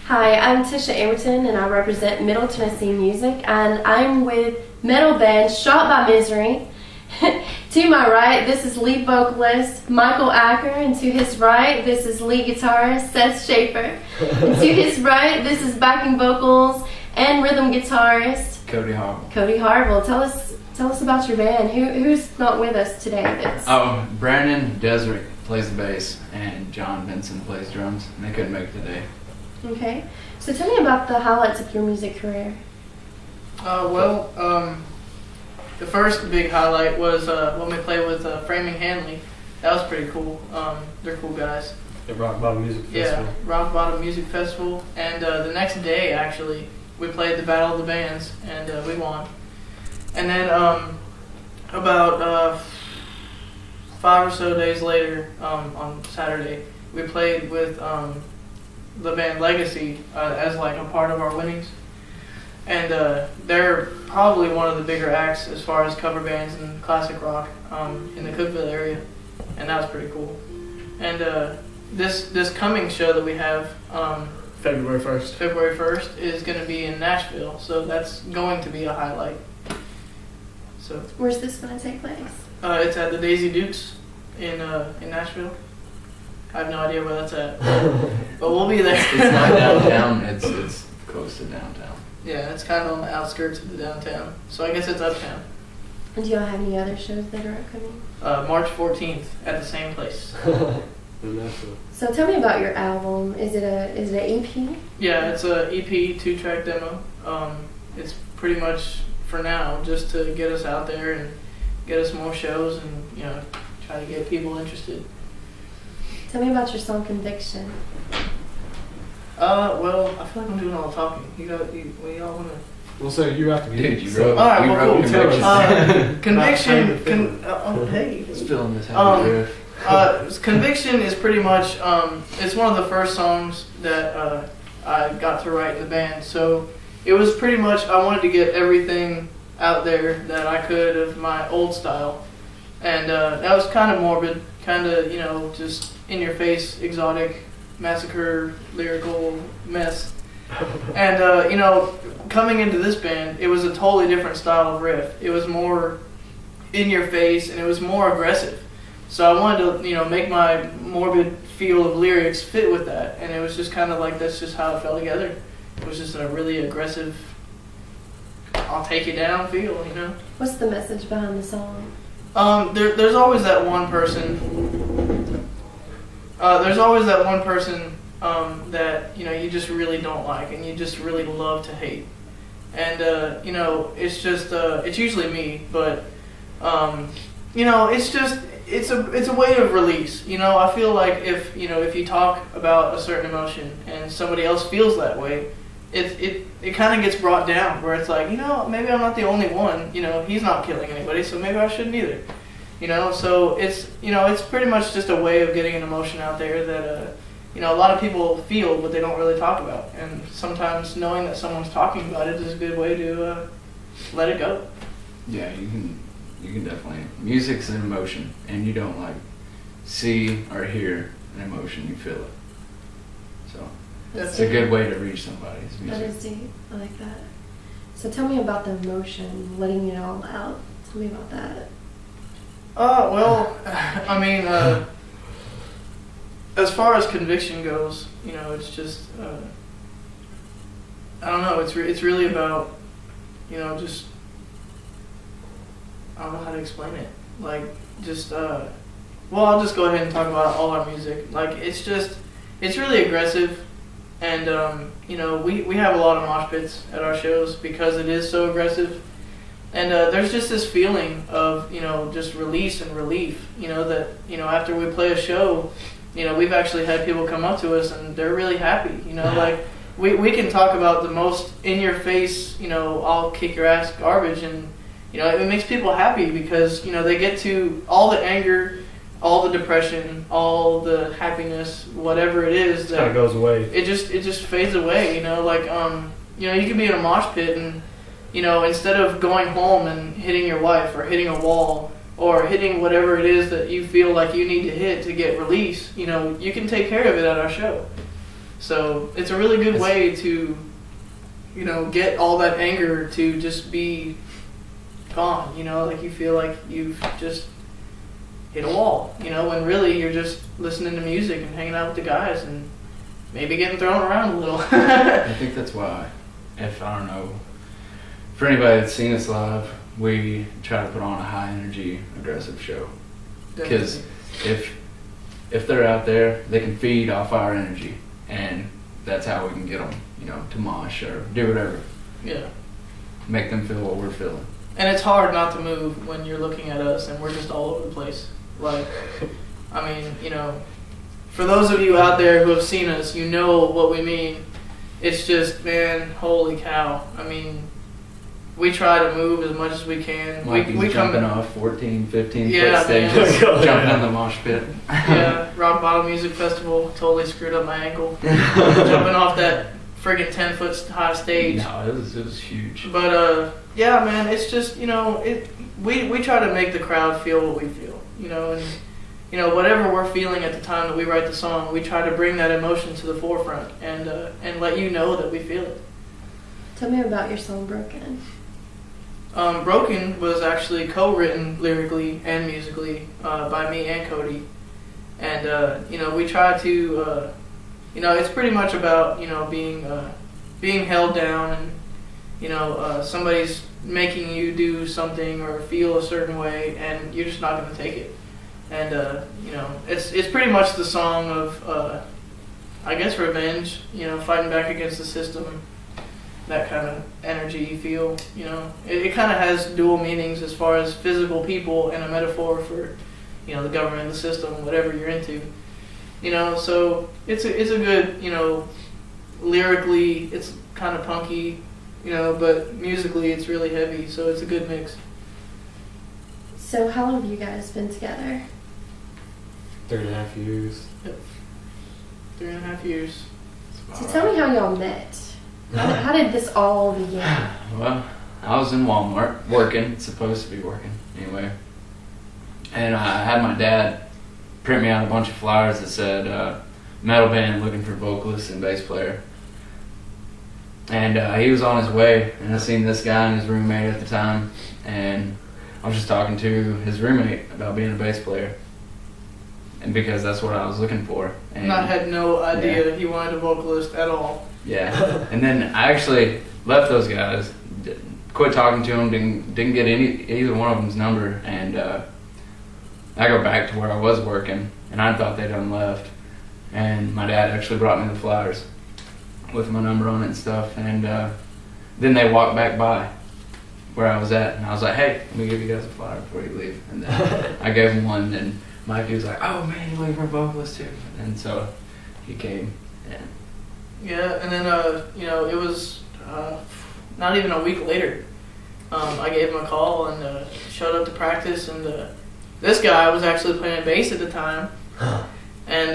Hi, I'm Tisha Emberton and I represent Middle Tennessee Music, and I'm with metal band Shot by Misery. To my right, this is lead vocalist Michael Acker, and to his right, this is lead guitarist Seth Schaeffer. And to his right, this is backing vocals and rhythm guitarist Cody Harville. Cody Harville. Tell us about your band. Who's not with us today? Brandon Desserich plays the bass and Jon Vinson plays drums. And they couldn't make it today. Okay, so tell me about the highlights of your music career. The first big highlight was when we played with Framing Hanley. That was pretty cool. They're cool guys. At Rock Bottom Music Festival. Yeah, Rock Bottom Music Festival. And the next day, actually, we played the Battle of the Bands, and we won. And then about 5 or so days later, on Saturday, we played with the band Legacy as like a part of our winnings. And they're probably one of the bigger acts as far as cover bands and classic rock in the Cookeville area, and that was pretty cool. And this coming show that we have, February 1st is going to be in Nashville, so that's going to be a highlight. So where's this going to take place? It's at the Daisy Dukes in Nashville. I have no idea where that's at, but we'll be there. It's not downtown. It's close to downtown. Yeah, it's kind of on the outskirts of the downtown, so I guess it's uptown. And do y'all have any other shows that are upcoming? March 14th at the same place. So tell me about your album. Is it an EP? Yeah, it's a EP 2-track demo. It's pretty much for now just to get us out there and get us more shows and try to get people interested. Tell me about your song Conviction. Well, I feel like I'm doing all the talking. We all want to. Well, so you have to be. Dude, you wrote. All right, you well, wrote cool. Conviction. Conviction. Hey. It's filling this happy riff. Conviction is pretty much. It's one of the first songs that I got to write in the band. So it was pretty much. I wanted to get everything out there that I could of my old style, and that was kind of morbid, kind of just in your face, exotic, massacre, lyrical mess. And coming into this band, it was a totally different style of riff. It was more in your face and it was more aggressive. So I wanted to make my morbid feel of lyrics fit with that, and it was just kind of like that's just how it fell together. It was just a really aggressive, I'll take you down feel, What's the message behind the song? There's always that one person. That you just really don't like and you just really love to hate, and it's just it's usually me, but it's a way of release. I feel like if you talk about a certain emotion and somebody else feels that way, it kind of gets brought down where it's like maybe I'm not the only one. He's not killing anybody, so maybe I shouldn't either. So it's pretty much just a way of getting an emotion out there that a lot of people feel, but they don't really talk about. And sometimes knowing that someone's talking about it is a good way to let it go. Yeah, you can definitely. Music's an emotion, and you don't see or hear an emotion, you feel it. So it's a good way to reach somebody's music. That is deep. I like that. So tell me about the emotion, letting it all out. Tell me about that. As far as Conviction goes, it's just, I don't know, it's really about, just, I don't know how to explain it. I'll just go ahead and talk about all our music. It's really aggressive, and, we have a lot of mosh pits at our shows because it is so aggressive. And there's just this feeling of, just release and relief, that, after we play a show, we've actually had people come up to us and they're really happy, we can talk about the most in-your-face, I'll kick your ass garbage, and, it makes people happy because, they get to all the anger, all the depression, all the happiness, whatever it is. That kind of goes away. It just fades away, you can be in a mosh pit and, instead of going home and hitting your wife or hitting a wall or hitting whatever it is that you feel like you need to hit to get release, you can take care of it at our show. So it's a really good way to, you know, get all that anger to just be gone, you know, like you feel like you've just hit a wall, you know, when really you're just listening to music and hanging out with the guys and maybe getting thrown around a little. I think that's why, if I don't know, for anybody that's seen us live, we try to put on a high energy, aggressive show. Because if they're out there, they can feed off our energy, and that's how we can get them, you know, to mosh or do whatever. Yeah. Make them feel what we're feeling. And it's hard not to move when you're looking at us and we're just all over the place. Like, I mean, you know, for those of you out there who have seen us, you know what we mean. It's just, man, holy cow. I mean, we try to move as much as we can. We jumping off 14, 15 yeah, foot stages, jumping in the mosh pit. Yeah, Rock Bottom Music Festival totally screwed up my ankle. Jumping off that friggin' 10-foot high stage. No, it was huge. But yeah, man, it's just, you know, we try to make the crowd feel what we feel, you know, and you know, whatever we're feeling at the time that we write the song, we try to bring that emotion to the forefront and let you know that we feel it. Tell me about your song Broken. Broken was actually co-written lyrically and musically by me and Cody, and you know, we try to, you know, it's pretty much about, you know, being held down, and you know, somebody's making you do something or feel a certain way, and you're just not going to take it, and you know, it's pretty much the song of, I guess, revenge, you know, fighting back against the system. That kind of energy you feel, you know. It kind of has dual meanings as far as physical people and a metaphor for, you know, the government, the system, whatever you're into. You know, so it's a good, you know, lyrically it's kind of punky, you know, but musically it's really heavy, so it's a good mix. So how long have you guys been together? 3.5 years. Yep. 3.5 years. So tell me how y'all met. How did this all begin? Well, I was in Walmart working, supposed to be working anyway, and I had my dad print me out a bunch of flyers that said metal band looking for vocalist and bass player, and he was on his way, and I seen this guy and his roommate at the time, and I was just talking to his roommate about being a bass player, and because that's what I was looking for. And I had no idea that he wanted a vocalist at all. Yeah, and then I actually left those guys, quit talking to them, didn't get either one of them's number, and I go back to where I was working, and I thought they'd done left, and my dad actually brought me the flyers with my number on it and stuff, and then they walked back by where I was at, and I was like, hey, let me give you guys a flyer before you leave, and then I gave him one, and Mikey was like, oh man, you're looking for a vocalist too, and so he came, and yeah, and then, you know, it was not even a week later. I gave him a call and showed up to practice, and this guy was actually playing bass at the time. And,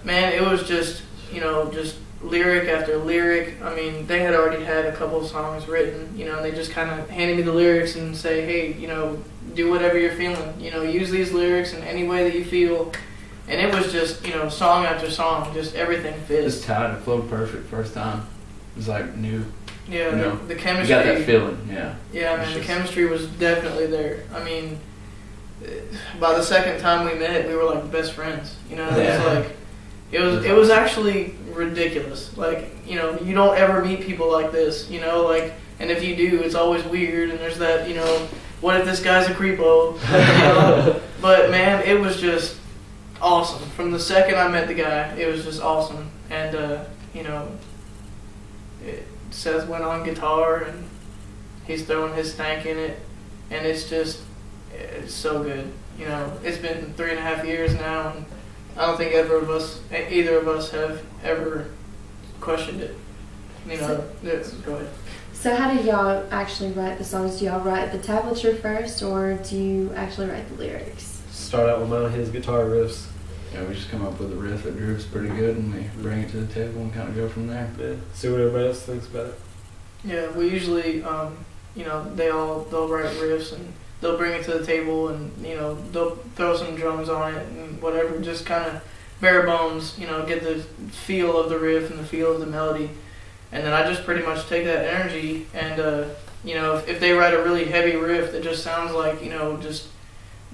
man, it was just, you know, just lyric after lyric. I mean, they had already had a couple of songs written, you know, and they just kind of handed me the lyrics and say, hey, you know, do whatever you're feeling. You know, use these lyrics in any way that you feel. And it was just, you know, song after song, just everything fit. Just tied, it flowed perfect first time. It was like new. Yeah, you know, the chemistry. You got that feeling, yeah. Yeah, man, the chemistry was definitely there. I mean, by the second time we met, we were like best friends. You know, it was like, it was actually ridiculous. Like, you know, you don't ever meet people like this. You know, like, and if you do, it's always weird. And there's that, you know, what if this guy's a creepo? You know? But man, it was just awesome. From the second I met the guy, it was just awesome. And you know, Seth went on guitar, and he's throwing his stank in it, and it's so good. You know, it's been 3.5 years now, and I don't think either of us have ever questioned it. You know, go ahead. So how did y'all actually write the songs? Do y'all write the tablature first, or do you actually write the lyrics? Start out with his guitar riffs. Yeah, we just come up with a riff that grooves pretty good, and we bring it to the table and kind of go from there. Yeah, see what everybody else thinks about it. Yeah, we usually, you know, they'll write riffs, and they'll bring it to the table, and you know, they'll throw some drums on it and whatever, just kind of bare bones, get the feel of the riff and the feel of the melody. And then I just pretty much take that energy and, if they write a really heavy riff that just sounds like, just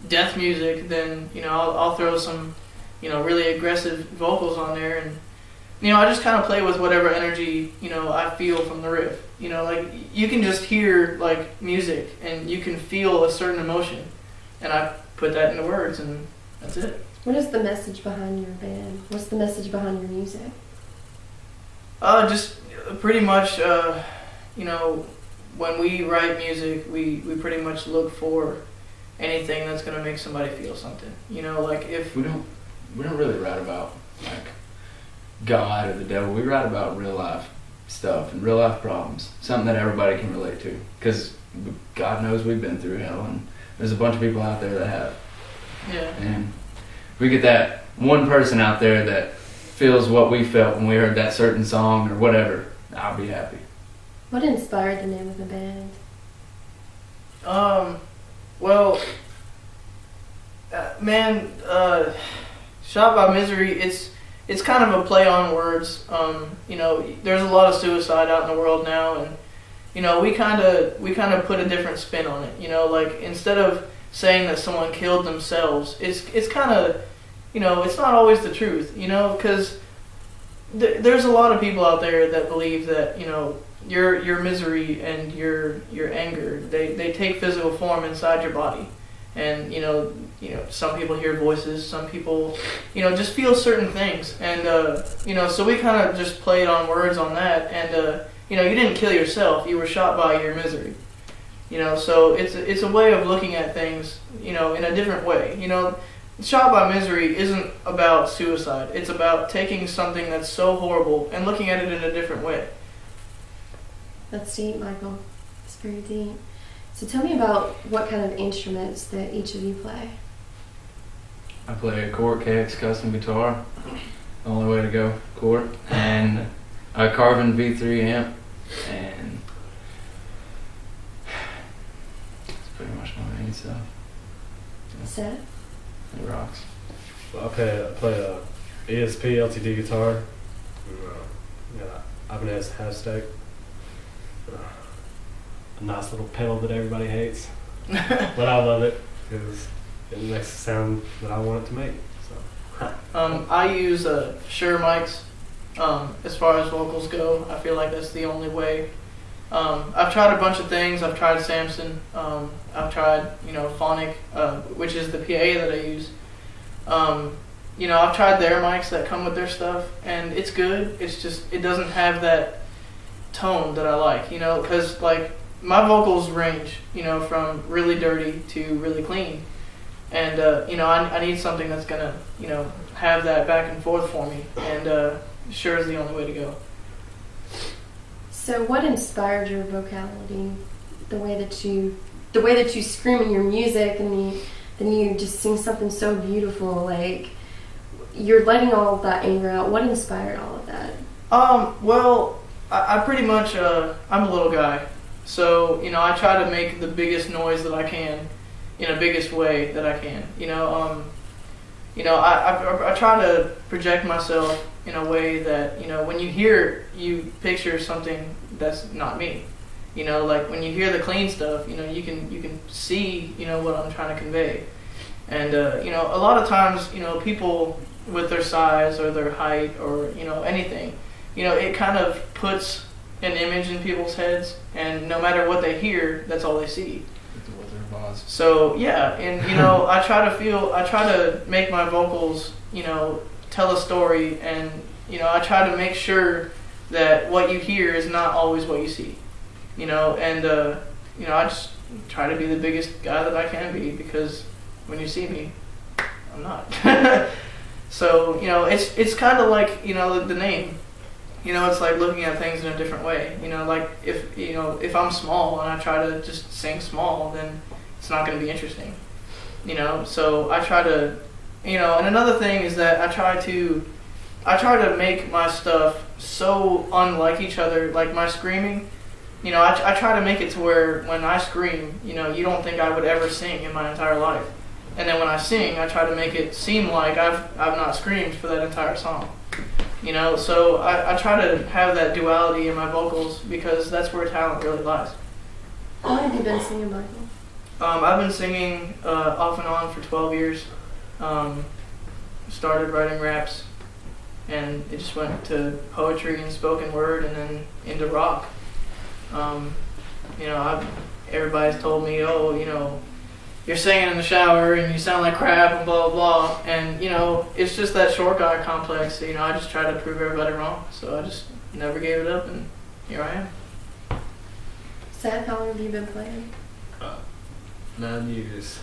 death music, then, I'll throw some, really aggressive vocals on there. And, I just kind of play with whatever energy, I feel from the riff. Like, you can just hear, like, music and you can feel a certain emotion. And I put that into words and that's it. What is the message behind your band? What's the message behind your music? Just pretty much, when we write music, we pretty much look for anything that's going to make somebody feel something. Like if... We don't really write about, like, God or the devil. We write about real life stuff and real life problems. Something that everybody can relate to. Because God knows we've been through hell, and there's a bunch of people out there that have. Yeah. And we get that one person out there that feels what we felt when we heard that certain song or whatever, I'll be happy. What inspired the name of the band? Shot by Misery, it's kind of a play on words. There's a lot of suicide out in the world now, and we kind of put a different spin on it. Like, instead of saying that someone killed themselves, it's kind of, it's not always the truth, because there's a lot of people out there that believe that, your misery and your anger, they take physical form inside your body. And, some people hear voices, some people, just feel certain things. And, so we kind of just played on words on that. And, you didn't kill yourself, you were shot by your misery. So it's a way of looking at things, in a different way. Shot by Misery isn't about suicide. It's about taking something that's so horrible and looking at it in a different way. That's deep, Michael. It's very deep. So tell me about what kind of instruments that each of you play. I play a Korg KX custom guitar. The only way to go, Korg. And a Carvin V3 amp. And that's pretty much my main stuff. Yeah. Seth? It rocks. I play a ESP LTD guitar. Ibanez half stack. A nice little pedal that everybody hates, but I love it because it makes the sound that I want it to make. So. I use Shure mics. As far as vocals go, I feel like that's the only way. I've tried a bunch of things. I've tried Samson. I've tried, Phonic, which is the PA that I use. I've tried their mics that come with their stuff, and it's good. It's just, it doesn't have that tone that I like, because, like, my vocals range, from really dirty to really clean. And, I need something that's going to, have that back and forth for me. And Shure is the only way to go. So what inspired your vocality? The way that you scream in your music, and then you just sing something so beautiful, like you're letting all of that anger out. What inspired all of that? Well, I pretty much, I'm a little guy. So, I try to make the biggest noise that I can in the biggest way that I can. I try to project myself in a way that, when you hear, you picture something that's not me. Like when you hear the clean stuff, you can see, what I'm trying to convey. And, a lot of times, people with their size or their height or, anything, it kind of puts an image in people's heads, and no matter what they hear, that's all they see. So yeah, and I try to make my vocals, tell a story, and I try to make sure that what you hear is not always what you see, and I just try to be the biggest guy that I can be, because when you see me, I'm not. So it's kind of like the name. It's like looking at things in a different way. Like if I'm small and I try to just sing small, then it's not going to be interesting. So I try to, and another thing is that I try to make my stuff so unlike each other, like my screaming. I try to make it to where when I scream, you don't think I would ever sing in my entire life. and then when I sing, I try to make it seem like I've not screamed for that entire song. You know, so I try to have that duality in my vocals because that's where talent really lies. How long have you been singing, Michael? I've been singing off and on for 12 years. Started writing raps, and it just went to poetry and spoken word, and then into rock. You know, everybody's told me, oh, you know, you're singing in the shower and you sound like crap and blah, blah, blah. And, you know, it's just that short guy complex. You know, I just try to prove everybody wrong. So I just never gave it up, and here I am. Seth, how long have you been playing? 9 years.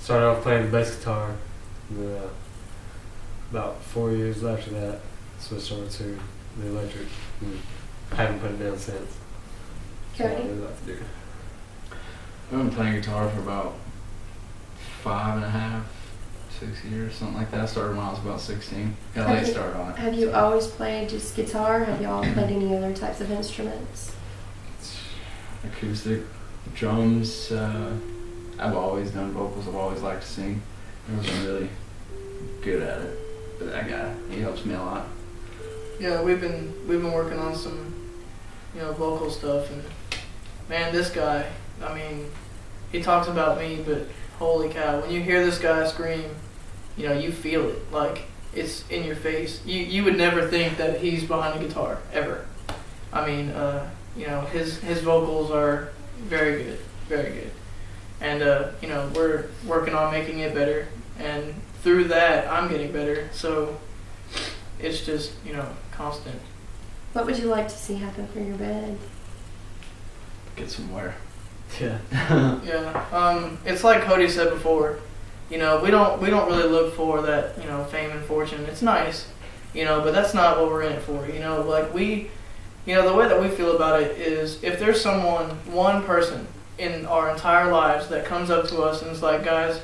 Started off playing the bass guitar. And then, about 4 years after that, switched over to the electric. And haven't put it down since. Cody? That's what I really like to do. I've been playing guitar for about 5.5, 6 years, something like that. I started when I was about 16. Got a late start on it. Have you always played just guitar? Have you all played any other types of instruments? Acoustic, drums. I've always done vocals. I've always liked to sing. I wasn't really good at it, but that guy, he helps me a lot. Yeah, we've been working on some, you know, vocal stuff, and man, this guy, I mean, he talks about me, but holy cow, when you hear this guy scream, you know, you feel it, like it's in your face. You would never think that he's behind a guitar, ever. I mean, you know, his vocals are very good, very good. And, you know, we're working on making it better, and through that, I'm getting better, so it's just, you know, constant. What would you like to see happen for your band? Get somewhere. Yeah. Yeah. It's like Cody said before. You know, we don't really look for that, you know, fame and fortune. It's nice, you know, but that's not what we're in it for. You know, like you know, the way that we feel about it is if there's one person in our entire lives that comes up to us and is like, guys,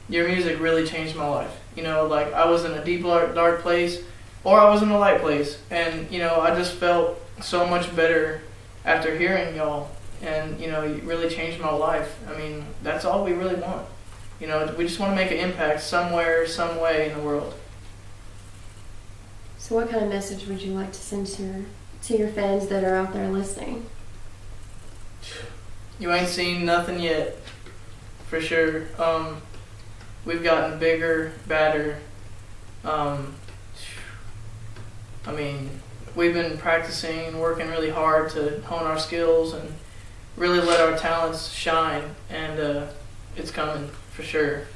your music really changed my life. You know, like I was in a deep, dark place, or I was in a light place, and you know, I just felt so much better after hearing y'all. And, you know, it really changed my life. I mean, that's all we really want. You know, we just want to make an impact somewhere, some way in the world. So what kind of message would you like to send to your fans that are out there listening? You ain't seen nothing yet, for sure. We've gotten bigger, badder. I mean, we've been practicing and working really hard to hone our skills and really let our talents shine, and it's coming for sure.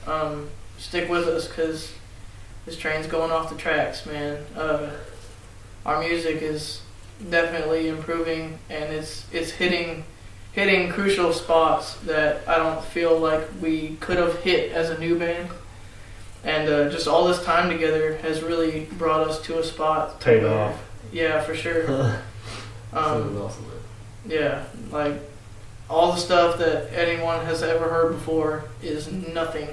Stick with us, because this train's going off the tracks, man. Our music is definitely improving, and it's hitting crucial spots that I don't feel like we could have hit as a new band. And just all this time together has really brought us to a spot. Paid off. Yeah, for sure. Awesome. Yeah, like all the stuff that anyone has ever heard before is nothing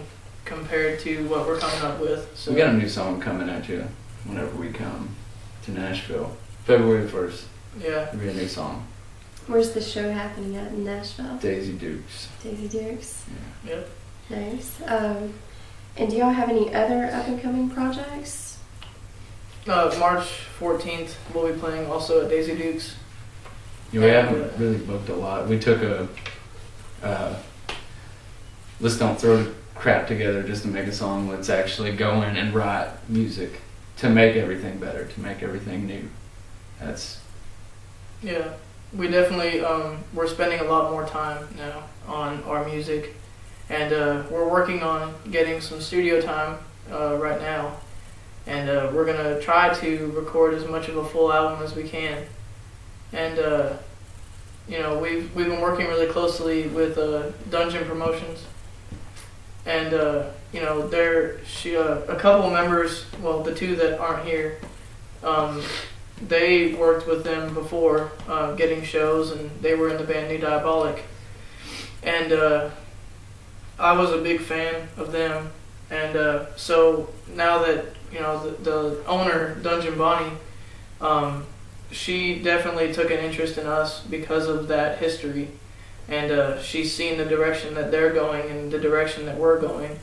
compared to what we're coming up with. So We got a new song coming at you whenever we come to Nashville. February 1st. Yeah. It'll be a new song. Where's the show happening at in Nashville? Daisy Dukes. Daisy Dukes. Yeah. Yep. Nice. And do y'all have any other up-and-coming projects? March 14th, we'll be playing also at Daisy Dukes. Yeah, we haven't really booked a lot. We took let's don't throw the crap together just to make a song. Let's actually go in and write music to make everything better, to make everything new. Yeah, we definitely, we're spending a lot more time now on our music, and we're working on getting some studio time right now, and we're going to try to record as much of a full album as we can. And you know, we've been working really closely with Dungeon Promotions, and you know, a couple of members, well, the two that aren't here, they worked with them before getting shows, and they were in the band New Diabolic, and I was a big fan of them, and so now that, you know, the owner, Dungeon Bonnie, she definitely took an interest in us because of that history, and she's seen the direction that they're going and the direction that we're going,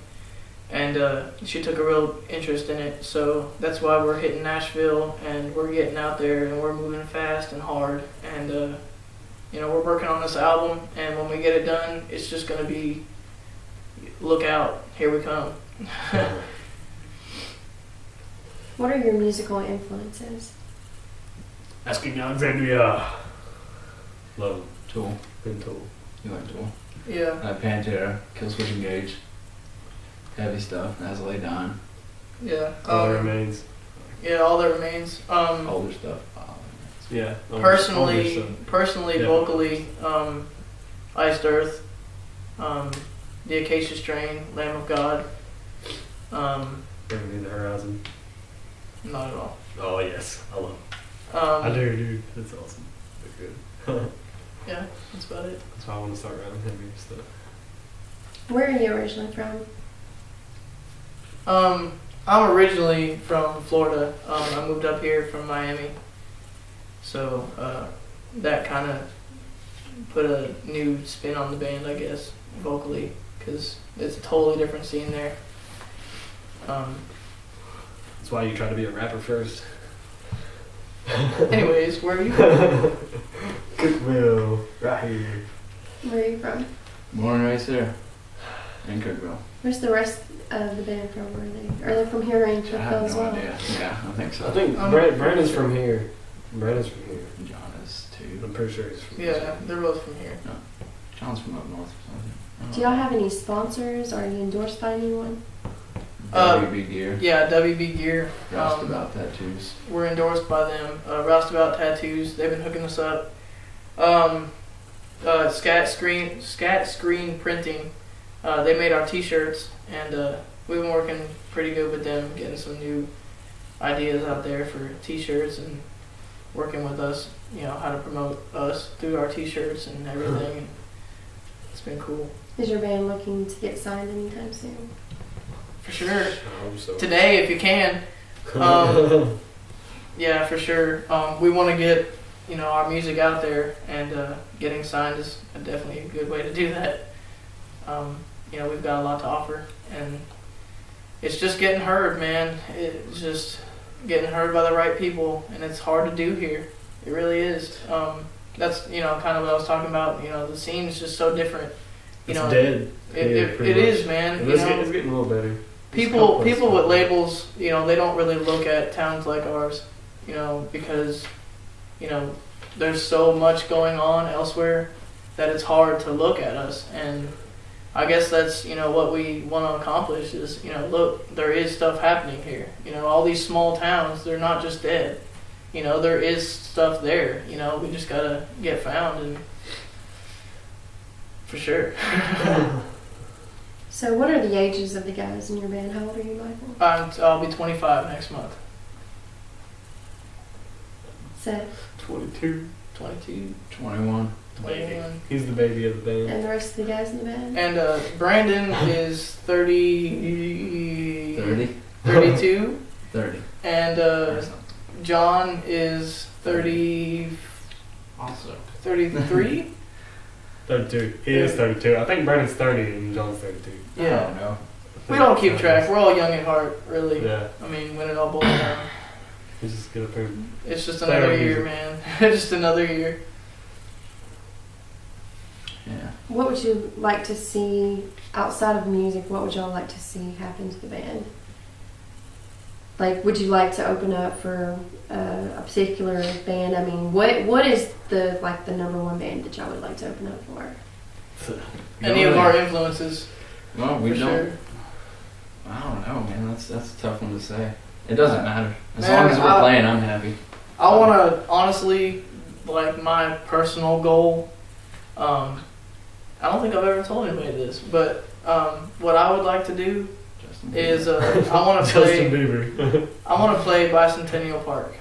and she took a real interest in it. So that's why we're hitting Nashville, and we're getting out there, and we're moving fast and hard, and you know, we're working on this album, and when we get it done, it's just gonna be, look out, here we come. What are your musical influences? Asking Alexandria. Love them. Tool. Good Tool. You like Tool? Yeah. Pantera, Killswitch Engage. Heavy stuff. As Lay Down. Yeah. All That Remains. Yeah, All That Remains. Older stuff. Yeah. Personally, Yeah. vocally, Iced Earth, The Acacia Strain, Lamb of God. Bringing Me the Horizon. Not at all. Oh yes, I love them. I do, dude. That's awesome. They're good. Yeah, that's about it. That's why I want to start writing heavy stuff. Where are you originally from? I'm originally from Florida. I moved up here from Miami. So that kind of put a new spin on the band, I guess, vocally, because it's a totally different scene there. That's why you try to be a rapper first. Anyways, where are you from? Cookville, right here. Where are you from? Born and raised there. In Cookville. Where's the rest of the band from? Are they from here or in I Cookville have as no well? idea. Yeah, I think so. I think Brandon's from here. Brandon's from here. John is too. I'm pretty sure he's from here. Yeah, they're both from here. John's from up north or something. Do y'all have any sponsors? Are you endorsed by anyone? WB Gear. Yeah, WB Gear. Roustabout Tattoos. We're endorsed by them. Roustabout Tattoos. They've been hooking us up. Scat Screen Printing. They made our T-shirts, and we've been working pretty good with them, getting some new ideas out there for T-shirts and working with us. You know, how to promote us through our T-shirts and everything. And it's been cool. Is your band looking to get signed anytime soon? For sure. So. Today, if you can. Yeah, for sure. We want to get, you know, our music out there, and getting signed is definitely a good way to do that. You know, we've got a lot to offer, and it's just getting heard, man. It's just getting heard by the right people, and it's hard to do here. It really is. That's, you know, kind of what I was talking about. You know, the scene is just so different. You It's know, dead. it is, man. It's getting a little better. People with labels, you know, they don't really look at towns like ours, you know, because, you know, there's so much going on elsewhere that it's hard to look at us. And I guess that's, you know, what we want to accomplish is, you know, look, there is stuff happening here. You know, all these small towns, they're not just dead. You know, there is stuff there. You know, we just got to get found, and for sure. So what are the ages of the guys in your band? How old are you, Michael? I'll be 25 next month. Seth? 22. 22, 21. 21. He's the baby of the band. And the rest of the guys in the band? And Brandon is 30... 30? 32. 30. And Jon is 30... Also. 33? 32. He is 32. I think Brandon's 30 and John's 32. I don't know. We don't keep track. We're all young at heart, really. Yeah. I mean, when it all boils down. He's just good up there. It's just another year, man. Just another year. Yeah. What would you like to see outside of music? What would y'all like to see happen to the band? Like, would you like to open up for a particular band? I mean, what is the number one band that y'all would like to open up for? Any of our influences. Well, we for don't. sure. I don't know, man. That's a tough one to say. It doesn't matter. As Man, long as we're playing, I'm happy. I want to, honestly, like, my personal goal, I don't think I've ever told anybody this, but what I would like to do is I want to play. Justin Bieber. I want to play Bicentennial Park.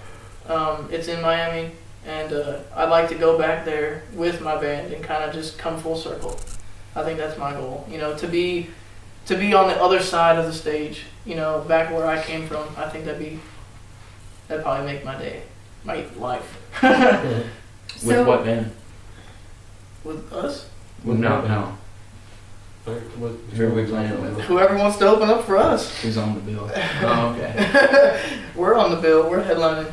It's in Miami, and I'd like to go back there with my band and kind of just come full circle. I think that's my goal. You know, to be on the other side of the stage. You know, back where I came from. I think that'd probably make my day, my life. With what band? With us? No. Who are we playing with? Whoever wants to open up for us. Who's on the bill? Oh, okay. We're on the bill. We're headlining.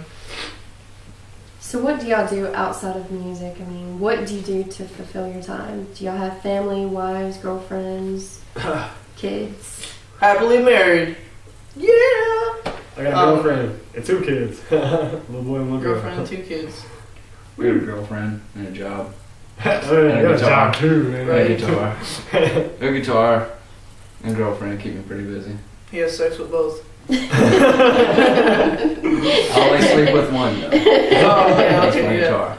So what do y'all do outside of music? I mean, what do you do to fulfill your time? Do y'all have family, wives, girlfriends, kids? Happily married. Yeah. I got a girlfriend and 2 kids. Little boy and little girl. Girlfriend and 2 kids. We have a girlfriend and a job. Oh, yeah, I got a job too, man. Right. A guitar. A guitar and girlfriend keep me pretty busy. He has sex with both. I only sleep with one though. Oh, That's okay, my yeah.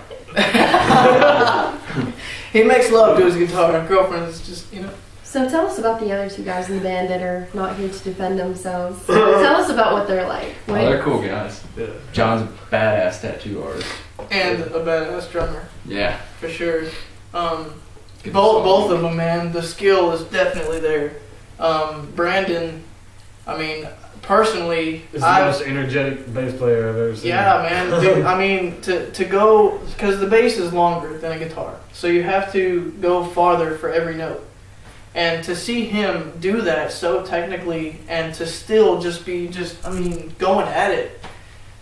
guitar. He makes love to his guitar. Girlfriend is just, So tell us about the other 2 guys in the band that are not here to defend themselves. Tell us about what they're like. Oh, they're cool guys. Yeah. John's a badass tattoo artist. and a badass drummer. Yeah. For sure. Both of them, man. The skill is definitely there. Brandon, I mean, personally, This is the most energetic bass player I've ever seen. Yeah, man. Dude, I mean, to go, because the bass is longer than a guitar, so you have to go farther for every note. And to see him do that so technically, and to still just be going at it,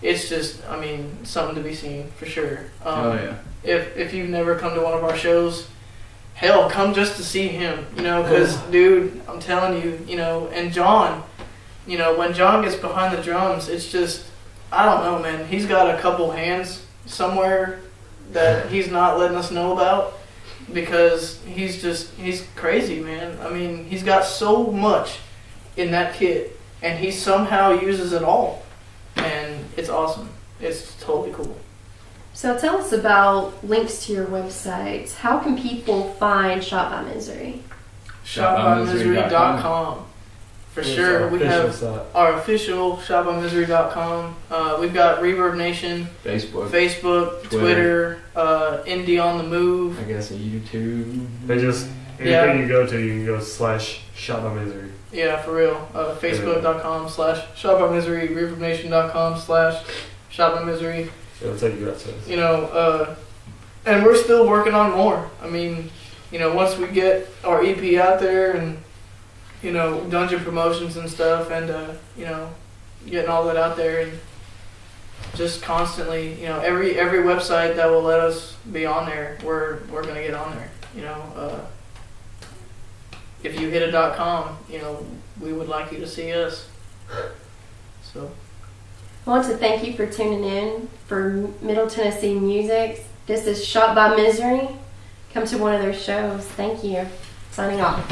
it's just, I mean, something to be seen for sure. Oh yeah. If you've never come to one of our shows, hell, come just to see him, because dude, I'm telling you, and Jon, when Jon gets behind the drums, it's just, I don't know, man. He's got a couple hands somewhere that he's not letting us know about, because he's crazy, man. I mean, he's got so much in that kit, and he somehow uses it all, and it's awesome. It's totally cool. So tell us about links to your websites. How can people find Shot by Misery? ShotByMisery.com. For sure. We have our official ShotByMisery.com. We've got Reverb Nation, Facebook, Twitter, Indie on the Move. I guess a YouTube. They just, anything you go to, you can go /ShotByMisery. Yeah, for real. Facebook.com/ShotByMisery, ReverbNation.com/ShotByMisery. It'll take you out to and we're still working on more. I mean, once we get our EP out there and, dungeon promotions and stuff, and, getting all that out there, and just constantly, every website that will let us be on there, we're going to get on there. If you hit a .com, we would like you to see us. So I want to thank you for tuning in for Middle Tennessee Music. This is Shot by Misery. Come to one of their shows. Thank you. Signing off.